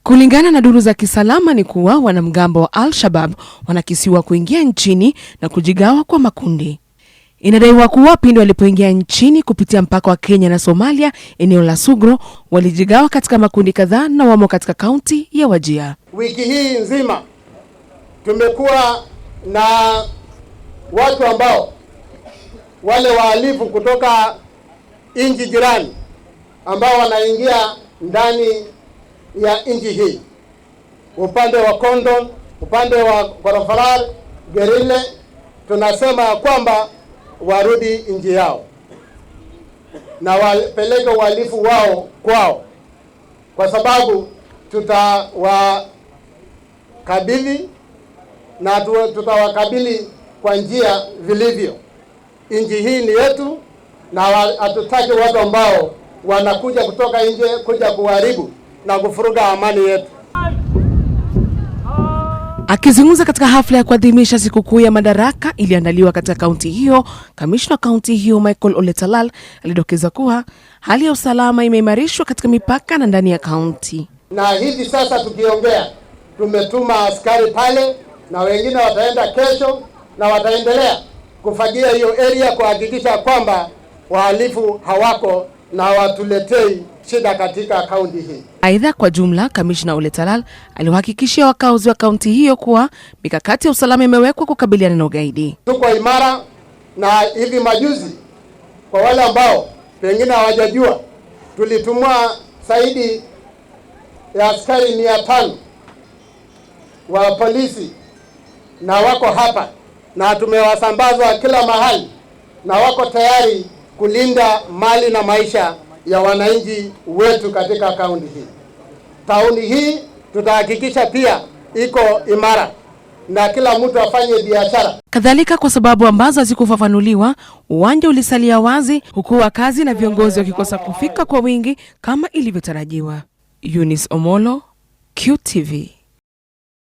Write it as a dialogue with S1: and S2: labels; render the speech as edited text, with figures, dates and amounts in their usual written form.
S1: Kulingana na duru za kisalama ni kuwa wanamgambo wa Al-Shabaab wanakisiwa kuingia nchini na kujigawa kwa makundi. Inadaiwa kuwa pindi walipoingia nchini kupitia mpaka wa Kenya na Somalia, eneo la Sugro, walijigawa katika makundi kadhaa na wamo katika kaunti ya Wajir.
S2: Wiki hii nzima tumekuwa na watu ambao wale wahalifu kutoka nchi jirani ambao wanaingia ndani ya nchi hii, upande wa Kondon, upande wa Korofaral, Gerile. Tunasema kwamba warudi nchi yao na wapeleke uhalifu wao kwao, kwa sababu tutawakabili na tutawakabili kwa njia vilivyo. Nchi hii ni yetu na hatutaki watu ambao wanakuja kutoka nje kuja kuharibu na kufuruga amani yetu.
S1: Akizungumza katika hafla ya kuadhimisha sikukuu ya Madaraka iliandaliwa katika kaunti hiyo, kamishna wa kaunti hiyo Michael Oletalal alidokeza kuwa hali ya usalama imeimarishwa katika mipaka na ndani ya kaunti.
S2: Na hivi sasa tukiongea, tumetuma askari pale na wengine wataenda kesho na wataendelea kufagia hiyo area kuhakikisha kwamba wahalifu hawako na watuletei shida katika kaunti hii.
S1: Aidha, kwa jumla, kamishna Oletalal aliwahakikishia wakazi wa kaunti hiyo kuwa mikakati ya usalama imewekwa kukabiliana na ugaidi.
S2: Tuko imara, na hivi majuzi, kwa wale ambao pengine hawajajua, tulitumwa zaidi ya askari 500 wa polisi na wako hapa na tumewasambaza kila mahali na wako tayari kulinda mali na maisha ya wananchi wetu katika kaunti hii. Tauni hii tutahakikisha pia iko imara na kila mtu afanye biashara.
S1: Kadhalika, kwa sababu ambazo hazikufafanuliwa, uwanja ulisalia wazi huku wakazi na viongozi wakikosa kufika kwa wingi kama ilivyotarajiwa. Eunice Omolo, QTV.